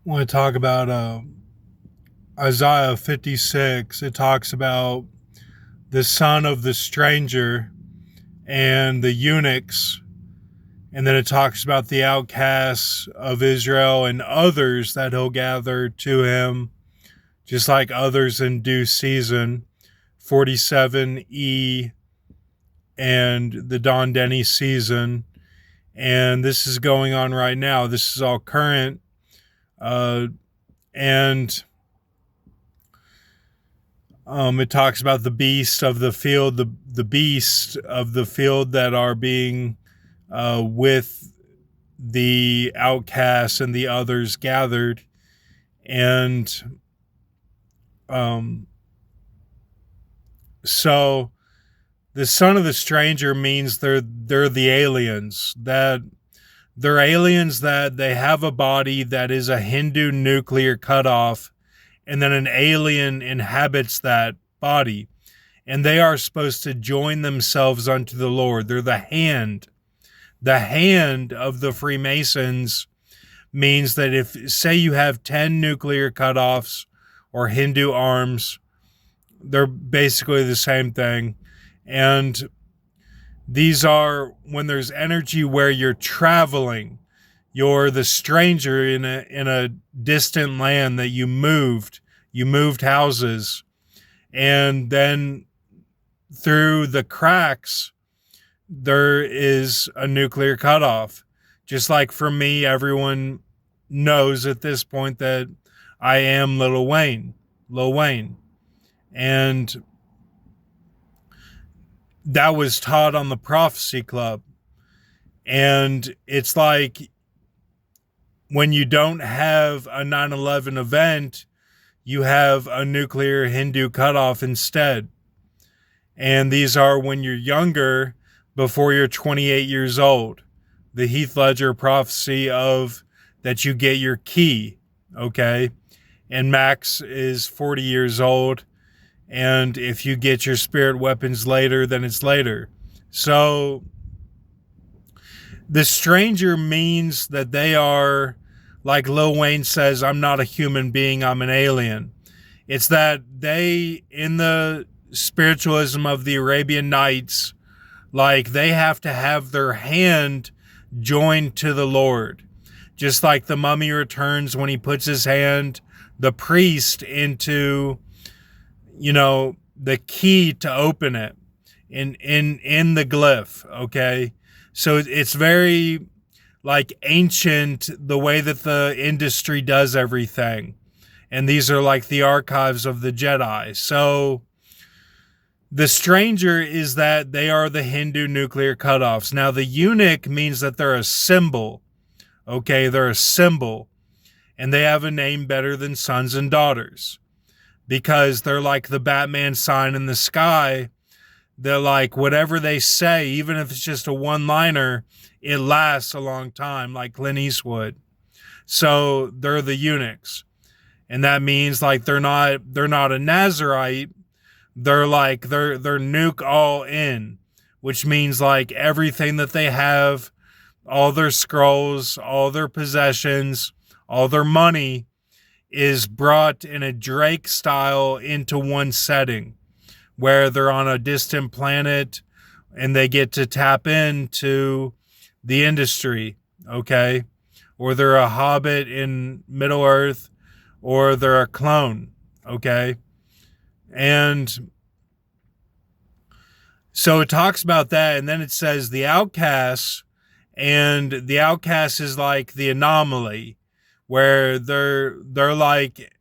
want to talk about Isaiah 56. It talks about the son of the stranger and the eunuchs. And then it talks about the outcasts of Israel and others that he'll gather to him, just like others in due season. 47E and the Don Denny season. And this is going on right now. This is all current. And it talks about the beast of the field, the beast of the field that are being with the outcasts and the others gathered. And so the son of the stranger means they're the aliens, that they're aliens, that they have a body that is a Hindu nuclear cutoff, and then an alien inhabits that body, and they are supposed to join themselves unto the Lord. They're the hand of the Freemasons. Means that if, say, you have 10 nuclear cutoffs or Hindu arms, they're basically the same thing. And these are when there's energy where you're traveling, you're the stranger in a distant land that you moved houses, and then through the cracks there is a nuclear cutoff. Just like for me, everyone knows at this point that I am Lil Wayne. And that was taught on the Prophecy Club. And it's like when you don't have a 9/11 event, you have a nuclear Hindu cutoff instead. And these are when you're younger, before you're 28 years old. The Heath Ledger prophecy of that you get your key, okay? And Max is 40 years old. And if you get your spirit weapons later, then it's later. So the stranger means that they are, like Lil Wayne says, I'm not a human being, I'm an alien. It's that they, in the spiritualism of the Arabian Nights, like they have to have their hand joined to the Lord. Just like the Mummy Returns, when he puts his hand, the priest, into, the key to open it in the glyph, okay? So it's very like ancient, the way that the industry does everything. And these are like the archives of the Jedi. So the stranger is that they are the Hindu nuclear cutoffs. Now the eunuch means that they're a symbol, okay? They're a symbol. And they have a name better than sons and daughters, because they're like the Batman sign in the sky. They're like, whatever they say, even if it's just a one-liner, it lasts a long time, like Clint Eastwood. So they're the eunuchs. And that means like they're not a Nazarite. They're nuke all in, which means like everything that they have, all their scrolls, all their possessions, all their money is brought in a Drake style into one setting where they're on a distant planet and they get to tap into the industry, okay? Or they're a hobbit in Middle Earth, or they're a clone, okay? And so it talks about that, and then it says the outcasts, and the outcast is like the anomaly, where they're like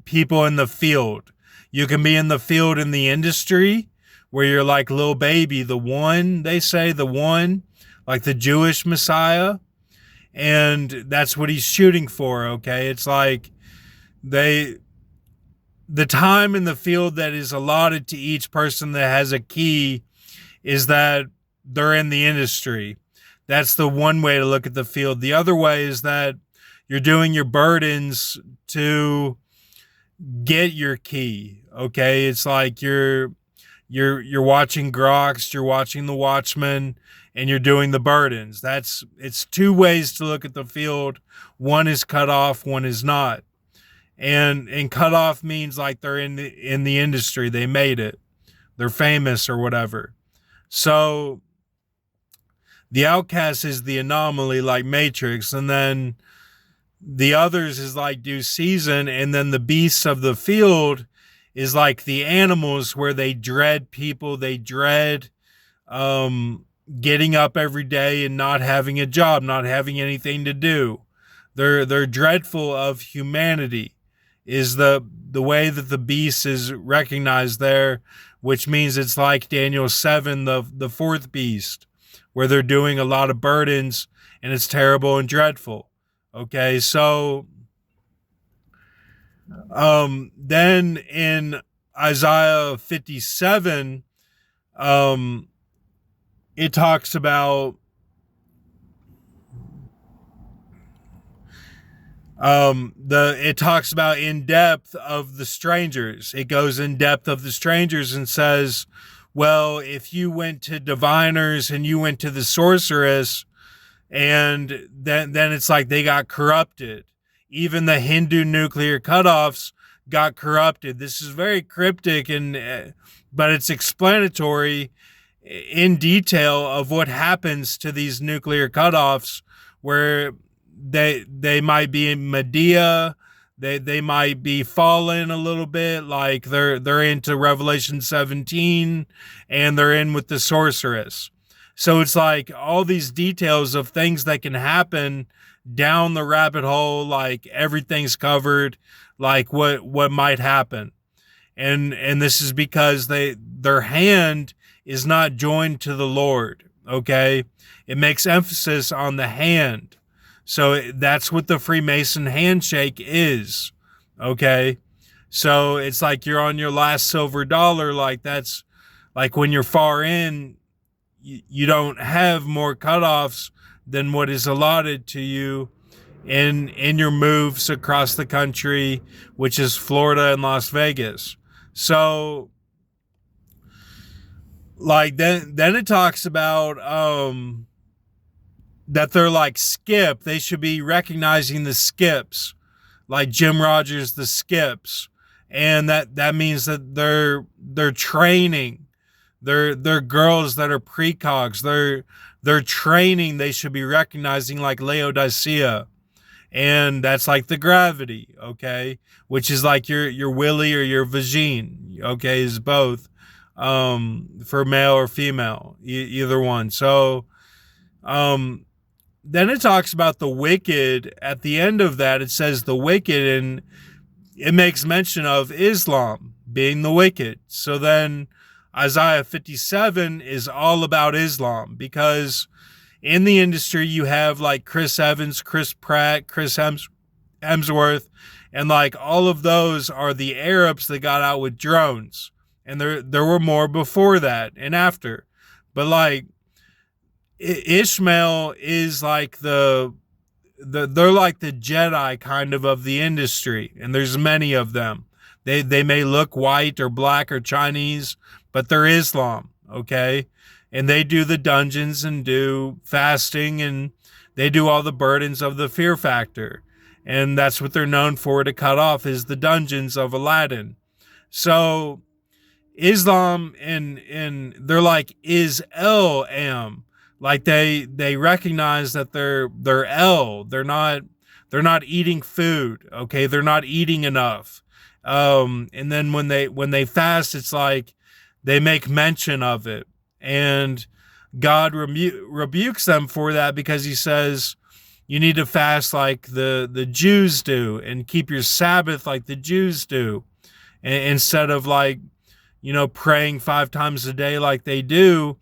people in the field. You can be in the field in the industry, where you're like Lil Baby, the one, they say, the one, like the Jewish Messiah. And that's what he's shooting for, okay? It's like the time in the field that is allotted to each person that has a key is that they're in the industry. That's the one way to look at the field. The other way is that you're doing your burdens to get your key, okay? It's like you're you're watching Groks, you're watching the Watchmen, and you're doing the burdens. It's two ways to look at the field. One is cut off, one is not. And cut off means like they're in the industry, they made it, they're famous or whatever. So the outcast is the anomaly, like Matrix, and then the others is like due season, and then the beasts of the field is like the animals, where they dread people, they dread getting up every day and not having a job, not having anything to do. They're dreadful of humanity, is the way that the beast is recognized there, which means it's like Daniel 7, the fourth beast, where they're doing a lot of burdens and it's terrible and dreadful. Okay, so then in Isaiah 57, it talks about it talks about in depth of the strangers. It goes in depth of the strangers and says, well, if you went to diviners and you went to the sorceress, and then it's like they got corrupted. Even the Hindu nuclear cutoffs got corrupted. This is very cryptic, but it's explanatory in detail of what happens to these nuclear cutoffs, where they might be in Medea, they might be fallen a little bit, like they're into Revelation 17, and they're in with the sorceress. So it's like all these details of things that can happen down the rabbit hole, like everything's covered, like what might happen. And this is because their hand is not joined to the Lord, okay? It makes emphasis on the hand. So that's what the Freemason handshake is, okay? So it's like you're on your last silver dollar, like that's like when you're far in, you don't have more cutoffs than what is allotted to you in your moves across the country, which is Florida and Las Vegas. So like then it talks about that they're like skip. They should be recognizing the skips, like Jim Rogers, the skips, and that means that they're training. They're girls that are precogs. They're training. They should be recognizing like Laodicea, and that's like the gravity, okay, which is like your willy or your vagine, okay, is both for male or female, either one. So then it talks about the wicked. At the end of that, it says the wicked, and it makes mention of Islam being the wicked. So then Isaiah 57 is all about Islam, because in the industry you have like Chris Evans, Chris Pratt, Chris Hemsworth, and like all of those are the Arabs that got out with drones. And there were more before that and after. But like Ishmael is like they're like the Jedi kind of the industry, and there's many of them. They may look white or black or Chinese, but they're Islam, okay? And they do the dungeons and do fasting, and they do all the burdens of the fear factor. And that's what they're known for, to cut off, is the dungeons of Aladdin. So Islam and they're like is-el-am. Like they recognize that they're El. They're not eating food, okay? They're not eating enough. And then when they fast, it's like they make mention of it, and God rebukes them for that, because he says you need to fast like the Jews do, and keep your Sabbath like the Jews do, instead of like, praying 5 times a day like they do.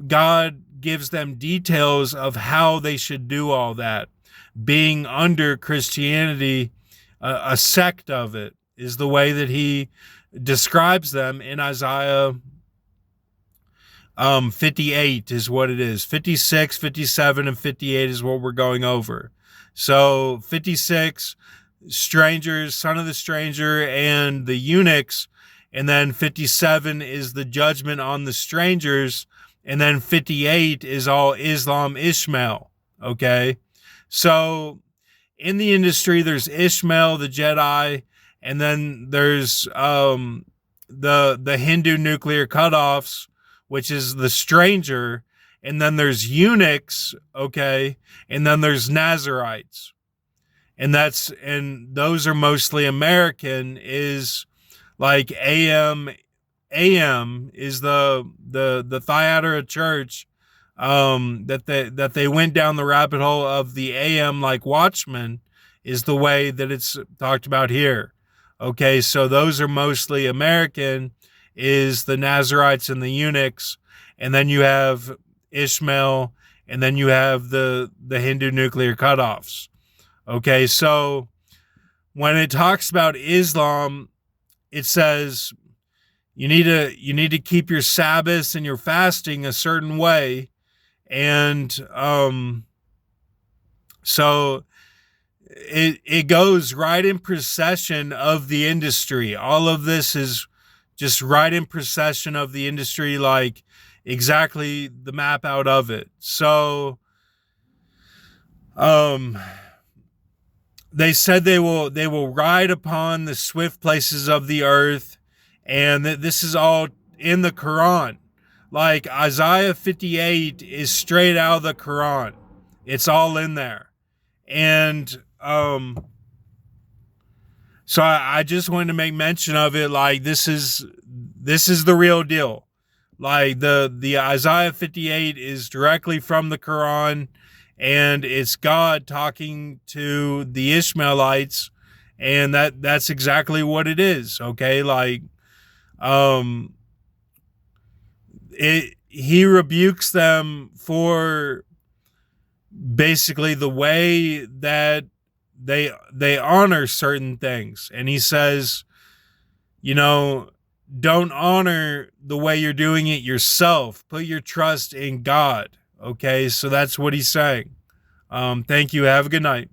God gives them details of how they should do all that. Being under Christianity, a sect of it, is the way that he describes them in Isaiah 58 is what it is. 56, 57, and 58 is what we're going over. So 56, strangers, son of the stranger, and the eunuchs. and then 57 is the judgment on the strangers, and then 58 is all Islam Ishmael. Okay, so in the industry, there's Ishmael, the Jedi, and then there's the Hindu nuclear cutoffs, which is the stranger, and then there's eunuchs, okay, and then there's Nazarites, and those are mostly American. Is like AM is the Thyatira Church, that they went down the rabbit hole of the AM, like Watchmen, is the way that it's talked about here. Okay, so those are mostly American, is the Nazarites and the eunuchs, and then you have Ishmael, and then you have the Hindu nuclear cutoffs. Okay, so when it talks about Islam, it says you need to keep your Sabbaths and your fasting a certain way, and so it goes right in procession of the industry. All of this is just right in procession of the industry, like exactly the map out of it. So they said they will ride upon the swift places of the earth, and that this is all in the Quran. Like Isaiah 58 is straight out of the Quran. It's all in there. And so I just wanted to make mention of it. Like this is the real deal. Like the Isaiah 58 is directly from the Quran, and it's God talking to the Ishmaelites, and that's exactly what it is. Okay, like he rebukes them for basically the way that they honor certain things, and he says, don't honor the way you're doing it yourself. Put your trust in God. Okay, so that's what he's saying. Thank you. Have a good night.